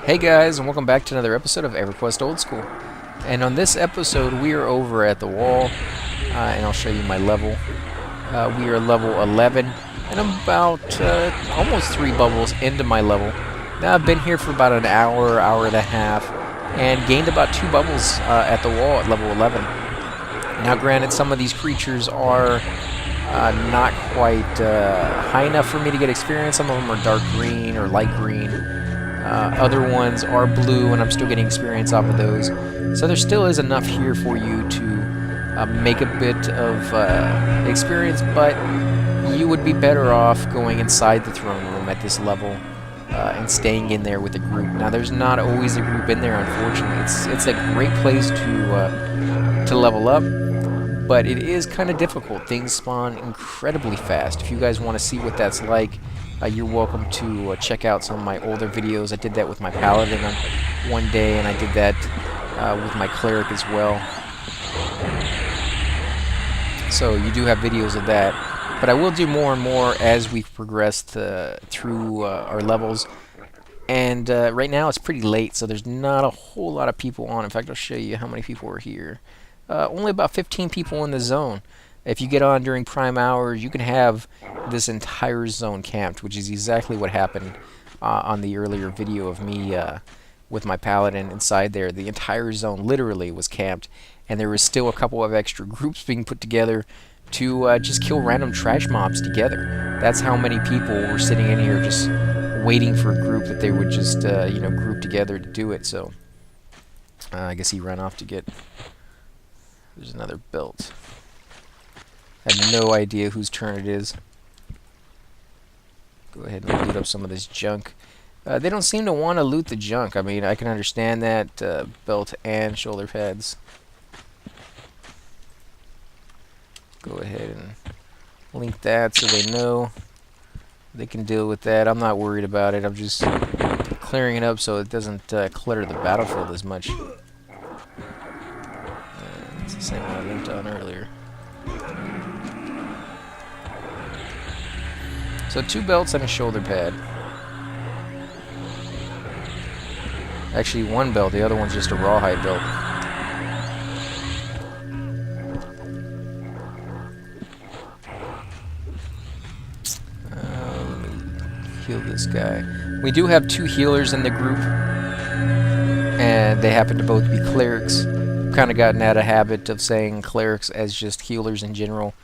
Hey guys, and welcome back to another episode of Everquest Old School. And on this episode, we are over at the wall, and I'll show you my level. We are level 11, and I'm about almost 3 bubbles into my level. Now I've been here for about an hour, hour and a half, and gained about 2 bubbles at the wall at level 11. Now granted, some of these creatures are not quite high enough for me to get experience. Some of them are dark green or light green. Other ones are blue, and I'm still getting experience off of those. So there still is enough here for you to make a bit of experience, but you would be better off going inside the throne room at this level and staying in there with a group. Now, there's not always a group in there, unfortunately. It's a great place to level up, but it is kind of difficult. Things spawn incredibly fast. If you guys want to see what that's like, you're welcome to check out some of my older videos. I did that with my Paladin on one day, and I did that with my Cleric as well. So you do have videos of that. But I will do more and more as we progress through our levels. And right now it's pretty late, so there's not a whole lot of people on. In fact, I'll show you how many people are here. Only about 15 people in the zone. If you get on during prime hours, you can have this entire zone camped, which is exactly what happened on the earlier video of me with my Paladin inside there. The entire zone literally was camped, and there was still a couple of extra groups being put together to just kill random trash mobs together. That's how many people were sitting in here just waiting for a group that they would just group together to do it. So I guess he ran off to get... There's another belt. I have no idea whose turn it is. Go ahead and loot up some of this junk. They don't seem to want to loot the junk. I mean, I can understand that. Belt and shoulder pads. Go ahead and link that so they know they can deal with that. I'm not worried about it. I'm just clearing it up so it doesn't clutter the battlefield as much. It's the same one I linked on earlier. So 2 belts and a shoulder pad. Actually, 1 belt. The other one's just a rawhide belt. Let me heal this guy. We do have 2 healers in the group, and they happen to both be clerics. Kind of gotten out of habit of saying clerics as just healers in general.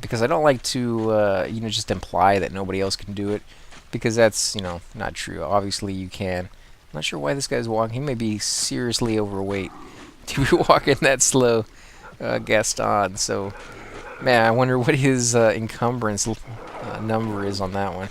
Because I don't like to, just imply that nobody else can do it, because that's, not true. Obviously, you can. I'm not sure why this guy's walking. He may be seriously overweight to be walking that slow, Gaston. So, man, I wonder what his encumbrance number is on that one.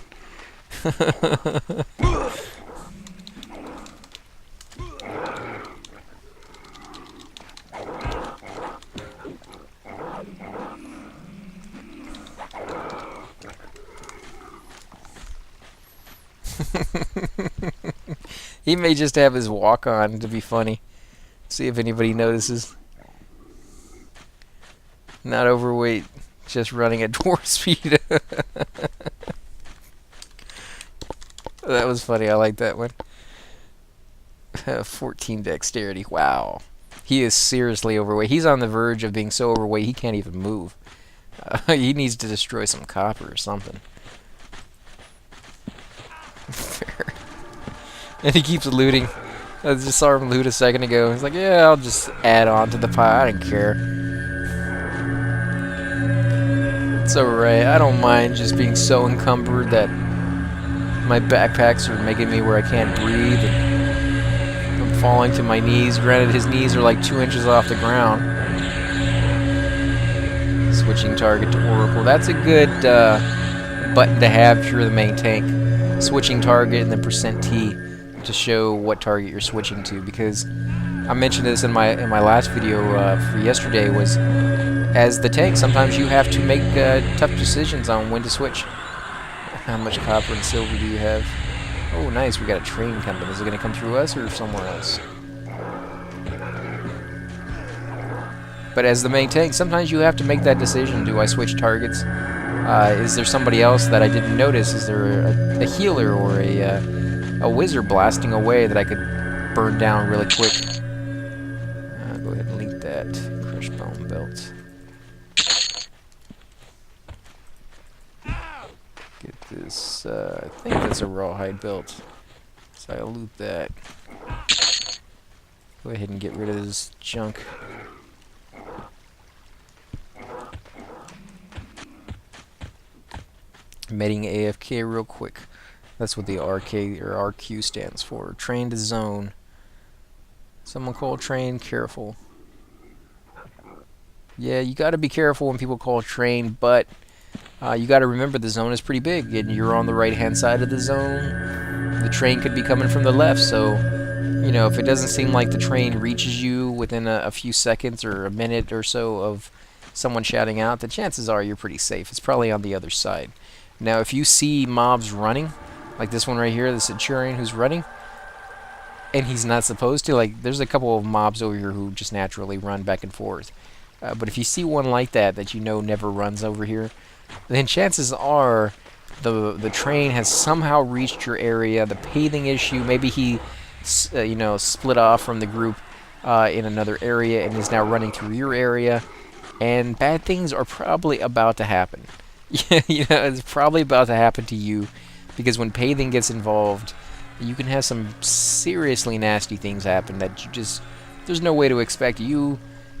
He may just have his walk on to be funny. See if anybody notices. Not overweight, just running at dwarf speed. That was funny. I like that one. 14 dexterity. Wow. He is seriously overweight. He's on the verge of being so overweight he can't even move. He needs to destroy some copper or something. And he keeps looting. I just saw him loot a second ago. He's like, yeah, I'll just add on to the pile. I don't care. It's alright. I don't mind just being so encumbered that my backpacks are making me where I can't breathe. And I'm falling to my knees. Granted, his knees are like 2 inches off the ground. Switching target to Oracle. That's a good button to have if you're the main tank. Switching target and then %T to show what target you're switching to, because I mentioned this in my last video for yesterday, was as the tank sometimes you have to make tough decisions on when to switch. How much copper and silver do you have? Oh nice, we got a train coming. Is it going to come through us or somewhere else? But as the main tank, sometimes you have to make that decision. Do I switch targets? Is there somebody else that I didn't notice? Is there a healer or a a wizard blasting away that I could burn down really quick. Go ahead and leak that crush bone belt. Get this, I think that's a rawhide belt. So I'll loot that. Go ahead and get rid of this junk. Meting AFK real quick. That's what the RK or RQ stands for. Train to zone. Someone call train careful. Yeah, you got to be careful when people call train, but you got to remember the zone is pretty big, and you're on the right-hand side of the zone. The train could be coming from the left, so you know if it doesn't seem like the train reaches you within a few seconds or a minute or so of someone shouting out, the chances are you're pretty safe. It's probably on the other side. Now, if you see mobs running, like this one right here, the Centurion who's running, and he's not supposed to, like, there's a couple of mobs over here who just naturally run back and forth. But if you see one like that you know never runs over here, then chances are the train has somehow reached your area. The paving issue, maybe he, you know, split off from the group in another area and is now running through your area, and bad things are probably about to happen. You know, it's probably about to happen to you, because when paving gets involved, you can have some seriously nasty things happen that you just, there's no way to expect. You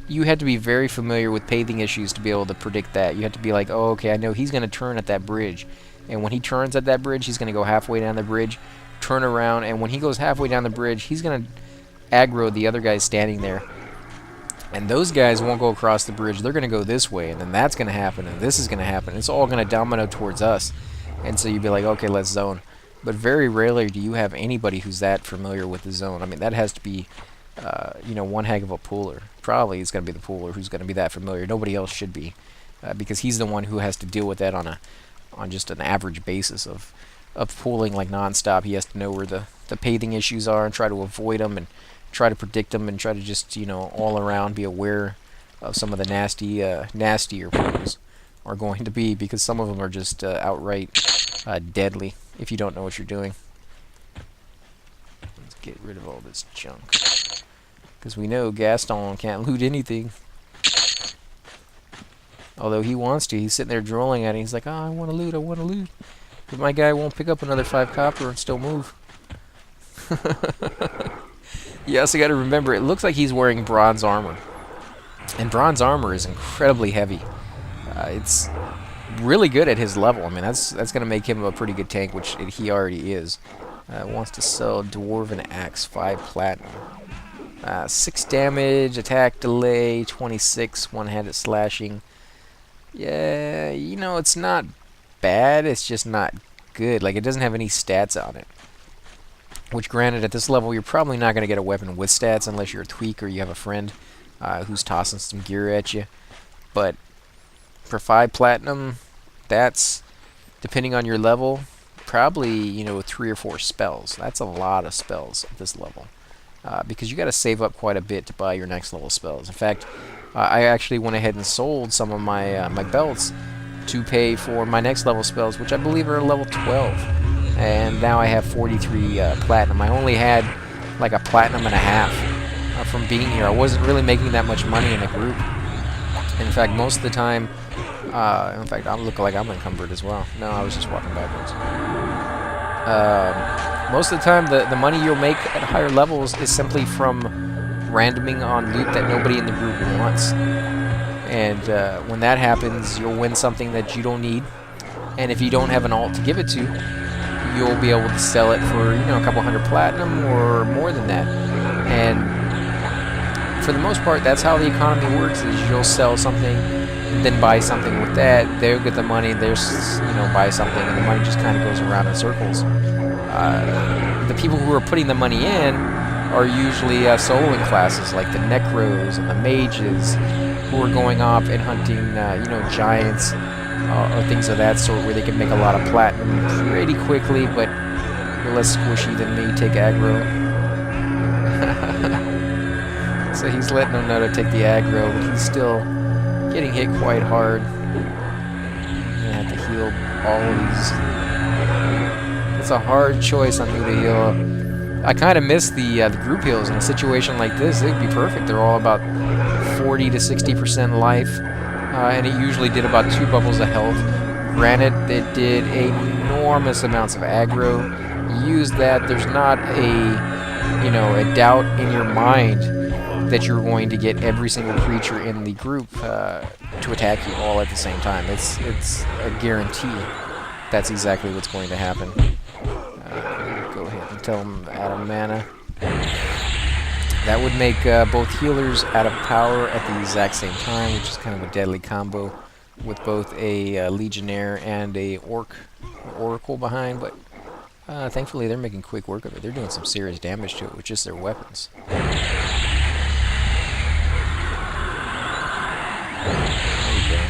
had to be very familiar with paving issues to be able to predict that. You had to be like, oh, okay, I know he's going to turn at that bridge, and when he turns at that bridge, he's going to go halfway down the bridge, turn around, and when he goes halfway down the bridge, he's going to aggro the other guys standing there. And those guys won't go across the bridge. They're going to go this way, and then that's going to happen, and this is going to happen. It's all going to domino towards us. And so you'd be like, okay, let's zone. But very rarely do you have anybody who's that familiar with the zone. I mean, that has to be, you know, one heck of a pooler. Probably it's going to be the pooler who's going to be that familiar. Nobody else should be, because he's the one who has to deal with that on just an average basis of pooling like nonstop. He has to know where the paving issues are and try to avoid them and try to predict them and try to just, you know, all around be aware of some of the nastier pools are going to be, because some of them are just outright deadly if you don't know what you're doing. Let's get rid of all this junk, because we know Gaston can't loot anything. Although he wants to. He's sitting there drooling at it. He's like, oh, I want to loot, I want to loot. But my guy won't pick up another 5 copper and still move. You also got to remember, it looks like he's wearing bronze armor. And bronze armor is incredibly heavy. It's really good at his level. I mean, that's going to make him a pretty good tank, which he already is. Wants to sell Dwarven Axe, 5 platinum. 6 damage, attack delay, 26, one-handed slashing. Yeah, you know, it's not bad, it's just not good. Like, it doesn't have any stats on it. Which, granted, at this level, you're probably not going to get a weapon with stats unless you're a tweak or you have a friend who's tossing some gear at you. But for 5 platinum, that's, depending on your level, probably, you know, 3 or 4 spells. That's a lot of spells at this level. Because you got to save up quite a bit to buy your next level spells. In fact, I actually went ahead and sold some of my my belts to pay for my next level spells, which I believe are level 12. And now I have 43 platinum. I only had like a platinum and a half from being here. I wasn't really making that much money in the group. In fact, most of the time, in fact, I look like I'm encumbered as well. No, I was just walking backwards. Most of the time, the money you'll make at higher levels is simply from randoming on loot that nobody in the group wants. And when that happens, you'll win something that you don't need. And if you don't have an alt to give it to, you'll be able to sell it for, you know, a couple hundred platinum or more than that. And for the most part, that's how the economy works, is you'll sell something, then buy something with that, they'll get the money, they'll, you know, buy something, and the money just kind of goes around in circles. The people who are putting the money in are usually soloing classes, like the Necros and the Mages, who are going off and hunting, you know, giants, or things of that sort, where they can make a lot of platinum pretty quickly, but you're less squishy than me. Take aggro. So he's letting them know to take the aggro, but he's still getting hit quite hard. I'm gonna have to heal all of these. It's a hard choice on who to heal. I kind of miss the group heals in a situation like this. They'd be perfect. They're all about 40 to 60% life, and it usually did about 2 bubbles of health. Granted, it did enormous amounts of aggro. Use that. There's not a doubt in your mind that you're going to get every single creature in the group to attack you all at the same time. It's a guarantee. That's exactly what's going to happen. Go ahead and tell them out of mana. That would make both healers out of power at the exact same time, which is kind of a deadly combo with both a Legionnaire and a Oracle behind, but thankfully they're making quick work of it. They're doing some serious damage to it with just their weapons. There you go.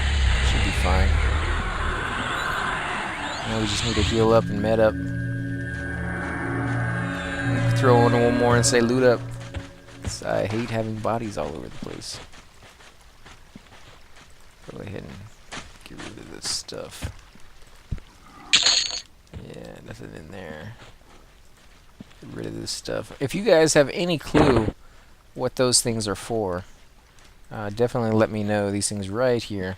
Should be fine. Now we just need to heal up and med up. Throw in one more and say loot up. I hate having bodies all over the place. Go ahead and get rid of this stuff. Yeah, nothing in there. Get rid of this stuff. If you guys have any clue what those things are for, definitely let me know. These things right here,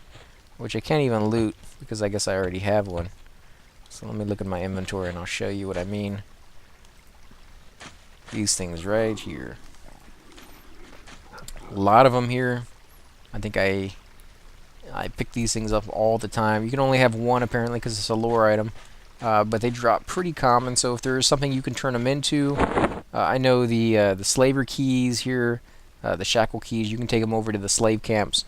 which I can't even loot because I guess I already have one. So let me look at my inventory and I'll show you what I mean. These things right here. A lot of them here. I think I pick these things up all the time. You can only have one apparently because it's a lore item, but they drop pretty common. So if there's something you can turn them into, I know the slaver keys here, the shackle keys. You can take them over to the slave camps.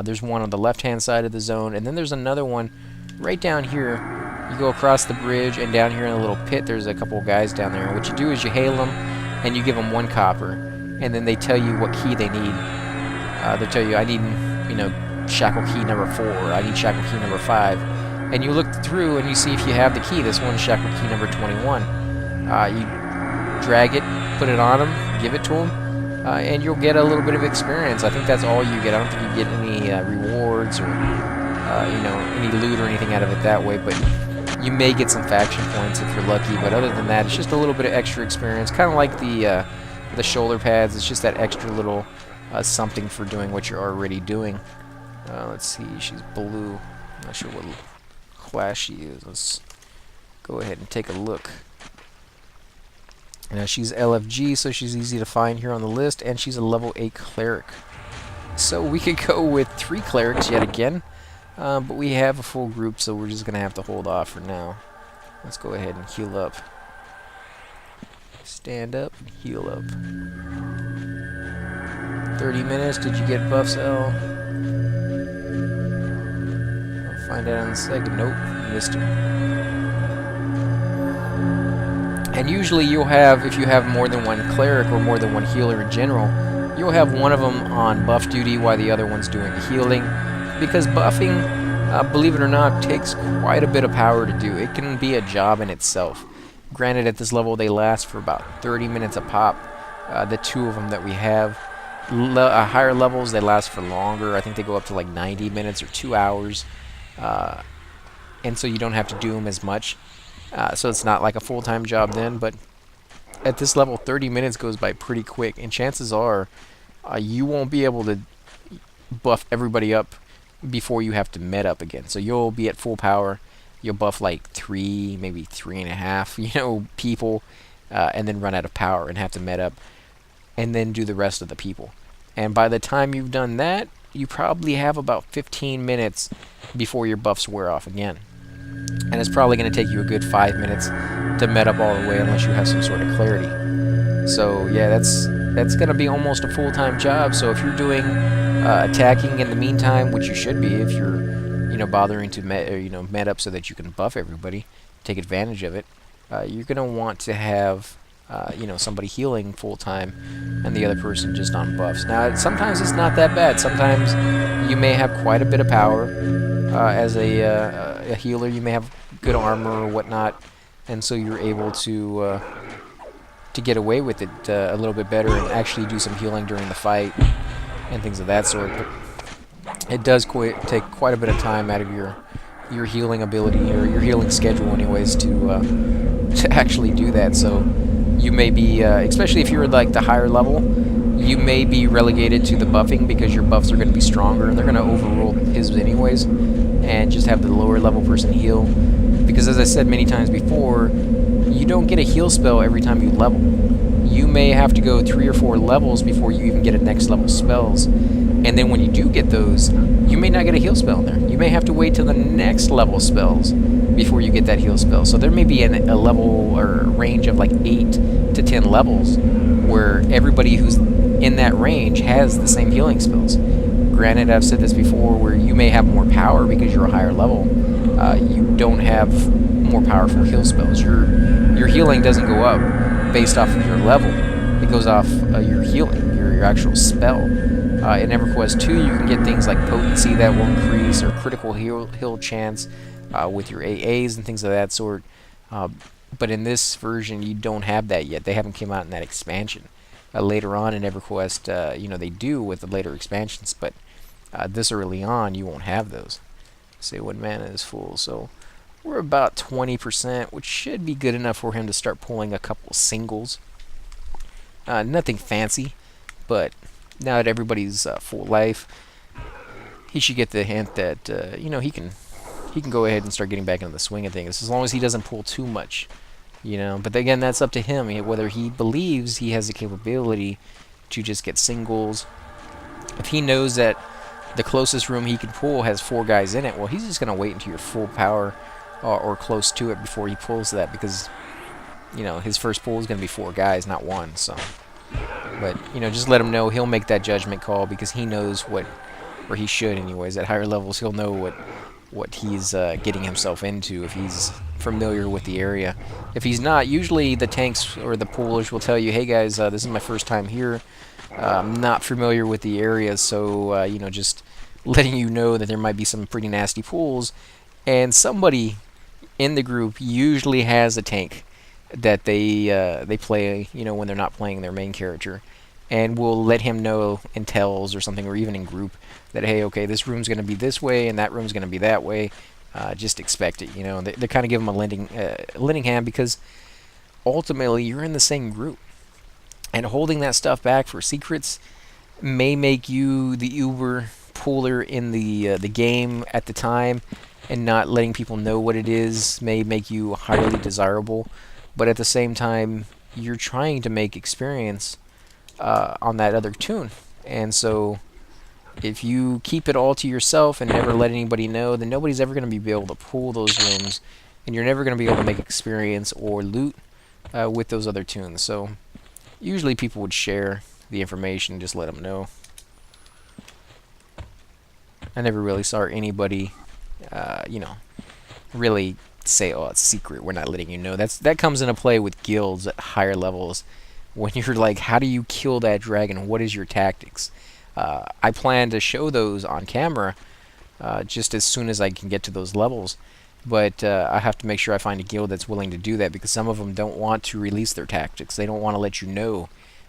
There's one on the left-hand side of the zone, and then there's another one right down here. You go across the bridge, and down here in a little pit, there's a couple of guys down there. And what you do is you hail them, and you give them 1 copper, and then they tell you what key they need. They'll tell you, I need, shackle key number 4, or I need shackle key number 5. And you look through, and you see if you have the key. This one's shackle key number 21. You drag it, put it on them, give it to them, and you'll get a little bit of experience. I think that's all you get. I don't think you get any rewards or, any loot or anything out of it that way, but you may get some faction points if you're lucky, but other than that, it's just a little bit of extra experience. Kind of like the shoulder pads. It's just that extra little something for doing what you're already doing. Let's see, she's blue. I'm not sure what class she is. Let's go ahead and take a look. Now she's LFG, so she's easy to find here on the list, and she's a level 8 cleric. So we could go with 3 clerics yet again, but we have a full group, so we're just going to have to hold off for now. Let's go ahead and heal up. Stand up, heal up. 30 minutes, did you get buffs, L? I'll find out in a second. Nope, missed him. And usually you'll have, if you have more than 1 cleric or more than 1 healer in general, you'll have one of them on buff duty while the other one's doing the healing. Because buffing, believe it or not, takes quite a bit of power to do. It can be a job in itself. Granted, at this level, they last for about 30 minutes a pop. The 2 of them that we have. Higher levels, they last for longer. I think they go up to like 90 minutes or 2 hours. And so you don't have to do them as much. So it's not like a full-time job then, but at this level, 30 minutes goes by pretty quick, and chances are you won't be able to buff everybody up before you have to med up again. So you'll be at full power, you'll buff like 3, maybe 3.5, people, and then run out of power and have to med up, and then do the rest of the people. And by the time you've done that, you probably have about 15 minutes before your buffs wear off again. And it's probably going to take you a good 5 minutes to med up all the way unless you have some sort of clarity. So yeah, that's going to be almost a full-time job. So if you're doing attacking in the meantime, which you should be if you're bothering to med up so that you can buff everybody, take advantage of it, you're going to want to have somebody healing full-time and the other person just on buffs. Now sometimes it's not that bad. Sometimes you may have quite a bit of power as a healer. You may have good armor or whatnot, and so you're able to get away with it a little bit better and actually do some healing during the fight and things of that sort. But it does take quite a bit of time out of your healing ability or your healing schedule anyways to to actually do that. So you may be, especially if you're like the higher level, you may be relegated to the buffing because your buffs are going to be stronger and they're going to overrule his anyways, and just have the lower level person heal. Because as I said many times before, you don't get a heal spell every time you level. You may have to go 3 or 4 levels before you even get a next level spells. And then when you do get those, you may not get a heal spell in there. You may have to wait till the next level spells before you get that heal spell. So there may be a level or range of like 8 to 10 levels where everybody who's in that range has the same healing spells. Granted, I've said this before, where you may have more power because you're a higher level. You don't have more powerful heal spells. Your healing doesn't go up based off of your level. It goes off your healing, your actual spell. In Everquest 2, you can get things like potency that will increase, or critical heal chance with your AAs and things of that sort. But in this version, you don't have that yet. They haven't come out in that expansion. Later on in Everquest, they do with the later expansions, but this early on, you won't have those. Say when mana is full, so we're about 20%, which should be good enough for him to start pulling a couple singles. Nothing fancy, but now that everybody's full life, he should get the hint that he can go ahead and start getting back into the swing of things, as long as he doesn't pull too much. But again, that's up to him, whether he believes he has the capability to just get singles. If he knows that the closest room he can pull has 4 guys in it, well, he's just going to wait until you're full power or close to it before he pulls that, because his first pull is going to be 4 guys, not 1. So, but just let him know. He'll make that judgment call because he knows or he should anyways. At higher levels, he'll know what he's getting himself into if he's familiar with the area. If he's not, usually the tanks or the pullers will tell you, hey guys, this is my first time here. I'm not familiar with the area, so just letting you know that there might be some pretty nasty pulls. And somebody in the group usually has a tank that they play, when they're not playing their main character, and will let him know in tells or something, or even in group, that hey, okay, this room's going to be this way and that room's going to be that way. Just expect it. They kind of give him a lending hand, because ultimately you're in the same group, and holding that stuff back for secrets may make you the uber puller in the game at the time, and not letting people know what it is may make you highly desirable. But at the same time, you're trying to make experience on that other tune, and so if you keep it all to yourself and never let anybody know, then nobody's ever going to be able to pull those rooms, and you're never going to be able to make experience or loot with those other tunes. So usually people would share the information, just let them know. I never really saw anybody, really say, oh, it's secret, we're not letting you know. That comes into play with guilds at higher levels, when you're like, how do you kill that dragon? What is your tactics? I plan to show those on camera just as soon as I can get to those levels, but I have to make sure I find a guild that's willing to do that, because some of them don't want to release their tactics. They don't want to let you know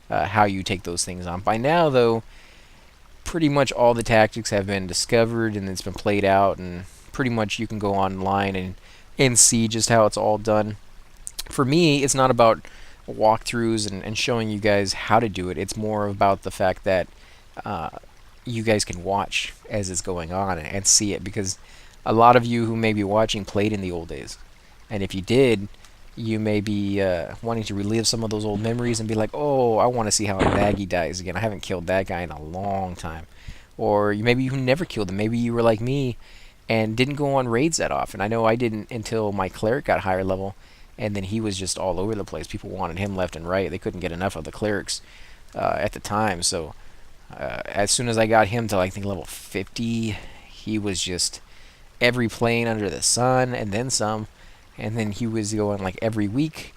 how you take those things on. By now, though, pretty much all the tactics have been discovered and it's been played out, and pretty much you can go online and see just how it's all done. For me, it's not about walkthroughs and showing you guys how to do it. It's more about the fact that you guys can watch as it's going on and see it, because a lot of you who may be watching played in the old days, and if you did, you may be wanting to relive some of those old memories and be like, oh, I want to see how Maggie dies again. I haven't killed that guy in a long time. Or maybe you never killed him. Maybe you were like me and didn't go on raids that often. I know I didn't until my cleric got higher level, and then he was just all over the place. People wanted him left and right. They couldn't get enough of the clerics at the time. So as soon as I got him to, I think, level 50, he was just every plane under the sun and then some. And then he was going like every week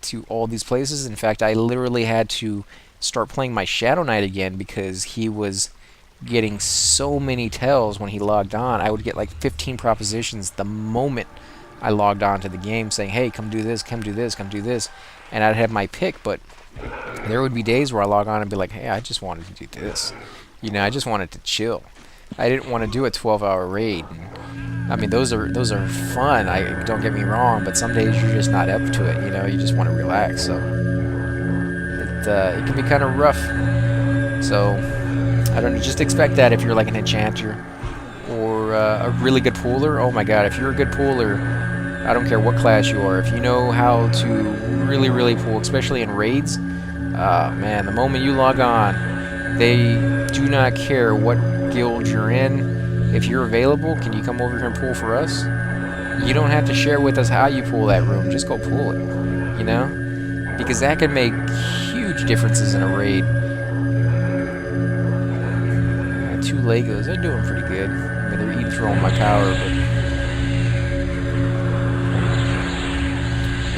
to all these places. In fact, I literally had to start playing my Shadow Knight again, because he was getting so many tells when he logged on. I would get like 15 propositions the moment I logged on to the game saying, hey, come do this, come do this, come do this. And I'd have my pick, but there would be days where I log on and be like, hey, I just wanted to do this. I just wanted to chill. I didn't want to do a 12-hour raid. I mean, those are fun. I don't get me wrong, but some days you're just not up to it. You know, you just want to relax. So it can be kind of rough. So I don't know. Just expect that if you're like an enchanter or a really good pooler. Oh my God, if you're a good pooler, I don't care what class you are. If you know how to really pool, especially in raids, man, the moment you log on, they do not care what guild you're in. If you're available, can you come over here and pool for us? You don't have to share with us how you pool that room. Just go pool it, you know? Because that can make huge differences in a raid. 2 Legos, they're doing pretty good. I mean, they're eating through all my power, but...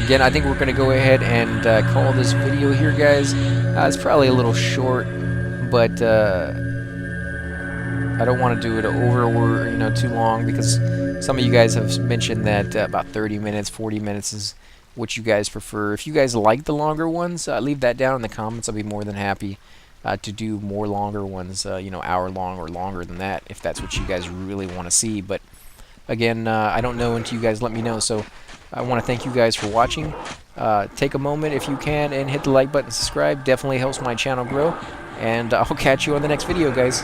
Again, I think we're going to go ahead and call this video here, guys. It's probably a little short, but I don't want to do it over, you know, too long, because some of you guys have mentioned that about 30 minutes, 40 minutes is what you guys prefer. If you guys like the longer ones, leave that down in the comments. I'll be more than happy to do more longer ones, you know, hour long or longer than that, if that's what you guys really want to see. But again, I don't know until you guys let me know. So I want to thank you guys for watching. Take a moment if you can and hit the like button, subscribe. Definitely helps my channel grow. And I'll catch you on the next video, guys.